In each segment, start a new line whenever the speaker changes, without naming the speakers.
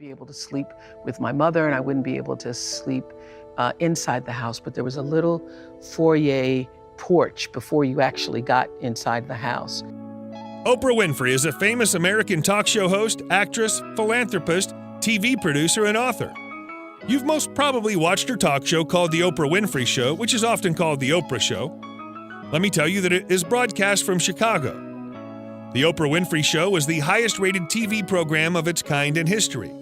be able to sleep with my mother, and I wouldn't be able to sleep inside the house. But there was a little foyer porch before you actually got inside the house.
Oprah Winfrey is a famous American talk show host, actress, philanthropist, TV producer, and author. You've most probably watched her talk show called The Oprah Winfrey Show, which is often called The Oprah Show. Let me tell you that it is broadcast from Chicago. The Oprah Winfrey Show was the highest-rated TV program of its kind in history.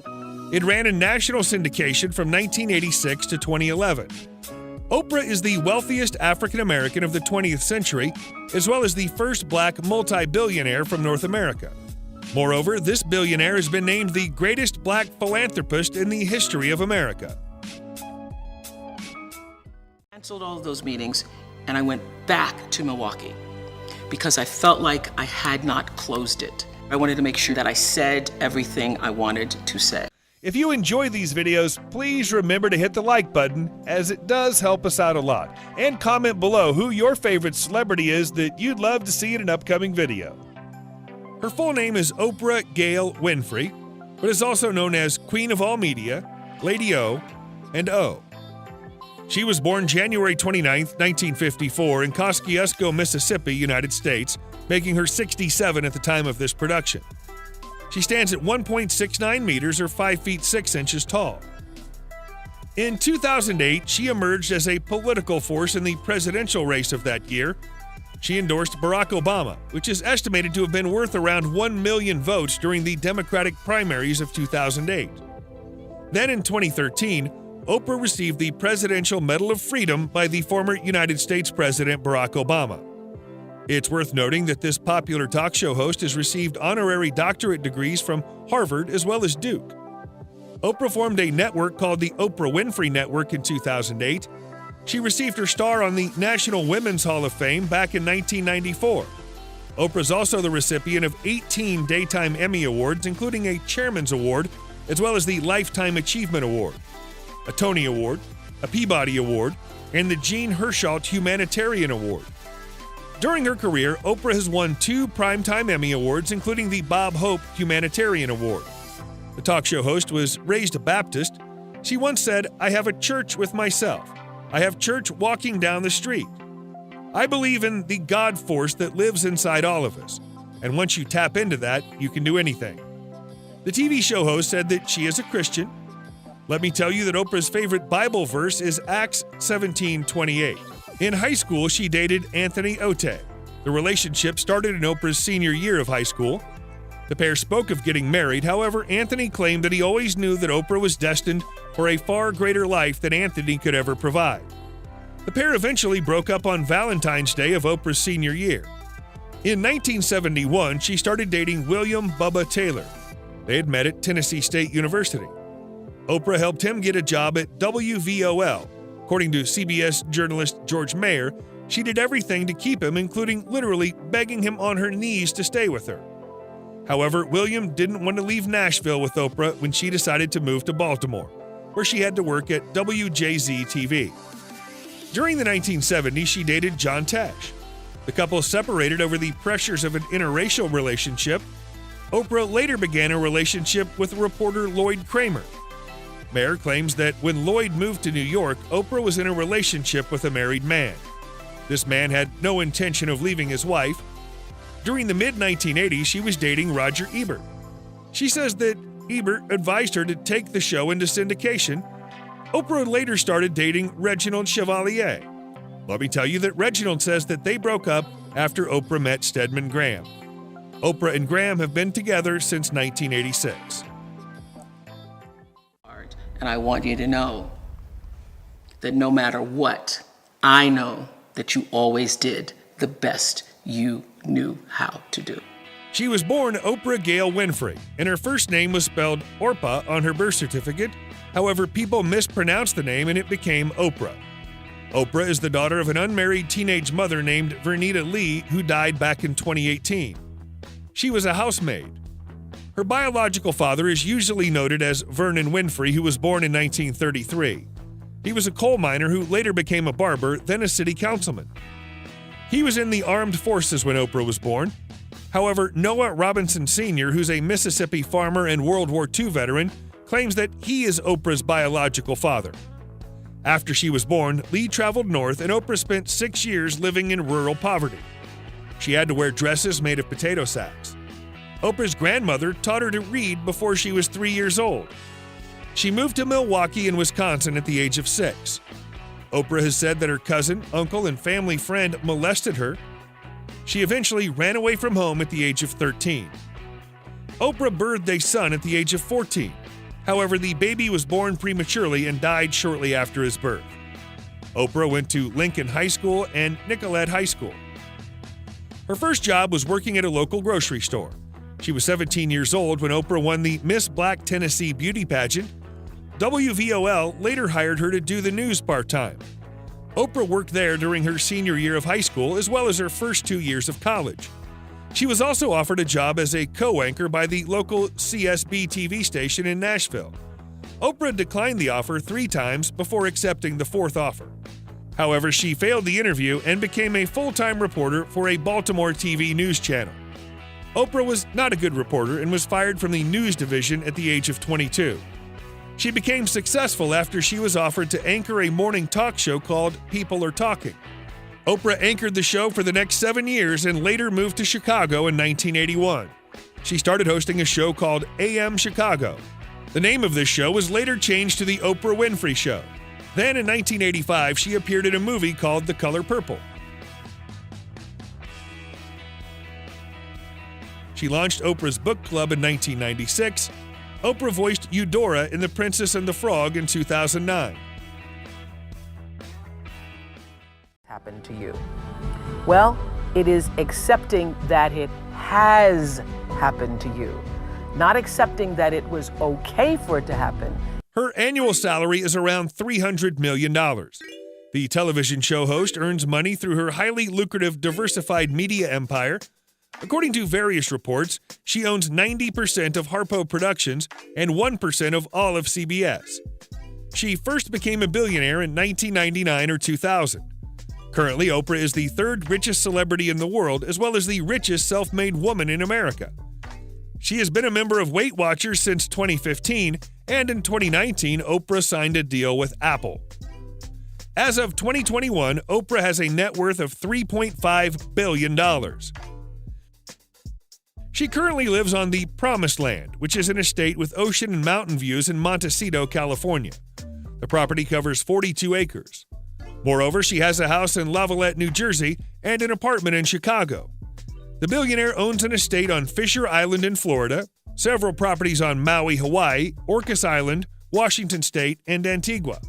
It ran in national syndication from 1986 to 2011. Oprah is the wealthiest African-American of the 20th century, as well as the first black multi-billionaire from North America. Moreover, this billionaire has been named the greatest black philanthropist in the history of America.
I canceled all of those meetings, and I went back to Milwaukee because I felt like I had not closed it. I wanted to make sure that I said everything I wanted to say.
If you enjoy these videos, please remember to hit the like button, as it does help us out a lot. And comment below who your favorite celebrity is that you'd love to see in an upcoming video. Her full name is Oprah Gayle Winfrey, but is also known as Queen of All Media, Lady O, and O. She was born January 29, 1954 in Kosciuszko, Mississippi, United States, making her 67 at the time of this production. She stands at 1.69 meters or 5 feet 6 inches tall. In 2008, she emerged as a political force in the presidential race of that year. She endorsed Barack Obama, which is estimated to have been worth around 1 million votes during the Democratic primaries of 2008. Then in 2013, Oprah received the Presidential Medal of Freedom by the former United States President Barack Obama. It's worth noting that this popular talk show host has received honorary doctorate degrees from Harvard as well as Duke. Oprah formed a network called the Oprah Winfrey Network in 2008. She received her star on the National Women's Hall of Fame back in 1994. Oprah is also the recipient of 18 Daytime Emmy Awards, including a Chairman's Award, as well as the Lifetime Achievement Award, a Tony Award, a Peabody Award, and the Jean Hersholt Humanitarian Award. During her career, Oprah has won 2 Primetime Emmy Awards, including the Bob Hope Humanitarian Award. The talk show host was raised a Baptist. She once said, "I have a church with myself. I have church walking down the street. I believe in the God force that lives inside all of us, and once you tap into that, you can do anything." The TV show host said that she is a Christian. Let me tell you that Oprah's favorite Bible verse is Acts 17:28. In high school, she dated Anthony Ote. The relationship started in Oprah's senior year of high school. The pair spoke of getting married. However, Anthony claimed that he always knew that Oprah was destined for a far greater life than Anthony could ever provide. The pair eventually broke up on Valentine's Day of Oprah's senior year. In 1971, she started dating William Bubba Taylor. They had met at Tennessee State University. Oprah helped him get a job at WVOL. According to CBS journalist George Mayer, she did everything to keep him, including literally begging him on her knees to stay with her. However, William didn't want to leave Nashville with Oprah when she decided to move to Baltimore, where she had to work at WJZ-TV. During the 1970s, she dated John Tesh. The couple separated over the pressures of an interracial relationship. Oprah later began a relationship with reporter Lloyd Kramer. Mayer claims that when Lloyd moved to New York, Oprah was in a relationship with a married man. This man had no intention of leaving his wife. During the mid-1980s, she was dating Roger Ebert. She says that Ebert advised her to take the show into syndication. Oprah later started dating Reginald Chevalier. Let me tell you that Reginald says that they broke up after Oprah met Stedman Graham. Oprah and Graham have been together since 1986.
And I want you to know that no matter what, I know that you always did the best you knew how to do.
She was born Oprah Gayle Winfrey, and her first name was spelled Orpah on her birth certificate. However, people mispronounced the name and it became Oprah. Oprah is the daughter of an unmarried teenage mother named Vernita Lee, who died back in 2018. She was a housemaid. Her biological father is usually noted as Vernon Winfrey, who was born in 1933. He was a coal miner who later became a barber, then a city councilman. He was in the armed forces when Oprah was born. However, Noah Robinson Sr., who's a Mississippi farmer and World War II veteran, claims that he is Oprah's biological father. After she was born, Lee traveled north and Oprah spent 6 years living in rural poverty. She had to wear dresses made of potato sacks. Oprah's grandmother taught her to read before she was 3 years old. She moved to Milwaukee in Wisconsin at the age of 6. Oprah has said that her cousin, uncle, and family friend molested her. She eventually ran away from home at the age of 13. Oprah birthed a son at the age of 14. However, the baby was born prematurely and died shortly after his birth. Oprah went to Lincoln High School and Nicollet High School. Her first job was working at a local grocery store. She was 17 years old when Oprah won the Miss Black Tennessee beauty pageant. WVOL later hired her to do the news part-time. Oprah worked there during her senior year of high school as well as her first 2 years of college. She was also offered a job as a co-anchor by the local CSB TV station in Nashville. Oprah declined the offer 3 times before accepting the 4th offer. However, she failed the interview and became a full-time reporter for a Baltimore TV news channel. Oprah was not a good reporter and was fired from the news division at the age of 22. She became successful after she was offered to anchor a morning talk show called People Are Talking. Oprah anchored the show for the next 7 years and later moved to Chicago in 1981. She started hosting a show called AM Chicago. The name of this show was later changed to The Oprah Winfrey Show. Then in 1985, she appeared in a movie called The Color Purple. She launched Oprah's book club in 1996. Oprah voiced Eudora in The Princess and the Frog in 2009.
Happened to you? Well, it is accepting that it has happened to you, not accepting that it was okay for it to happen.
Her annual salary is around $300 million. The television show host earns money through her highly lucrative diversified media empire. According to various reports, she owns 90% of Harpo Productions and 1% of all of CBS. She first became a billionaire in 1999 or 2000. Currently, Oprah is the 3rd richest celebrity in the world, as well as the richest self-made woman in America. She has been a member of Weight Watchers since 2015, and in 2019, Oprah signed a deal with Apple. As of 2021, Oprah has a net worth of $3.5 billion. She currently lives on the Promised Land, which is an estate with ocean and mountain views in Montecito, California. The property covers 42 acres. Moreover, she has a house in Lavallette, New Jersey, and an apartment in Chicago. The billionaire owns an estate on Fisher Island in Florida, several properties on Maui, Hawaii, Orcas Island, Washington State, and Antigua.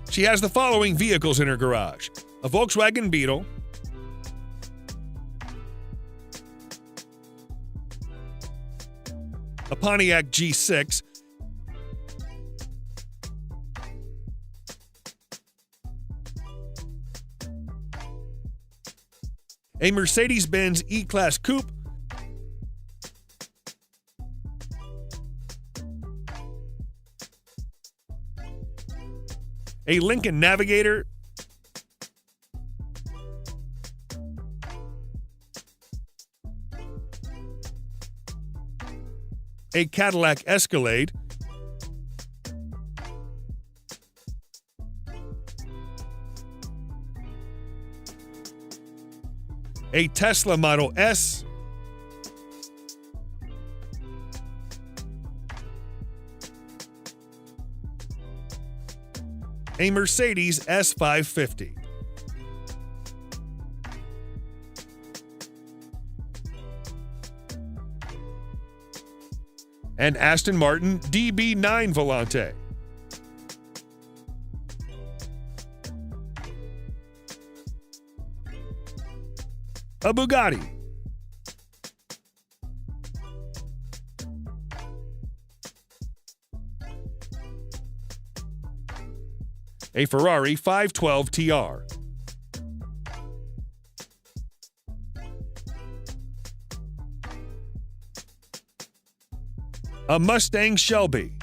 She has the following vehicles in her garage: a Volkswagen Beetle, a Pontiac G6, a Mercedes-Benz E-Class Coupe, a Lincoln Navigator, a Cadillac Escalade, a Tesla Model S, a Mercedes S550. An Aston Martin DB9 Volante. A Bugatti. A Ferrari 512 TR. A Mustang Shelby.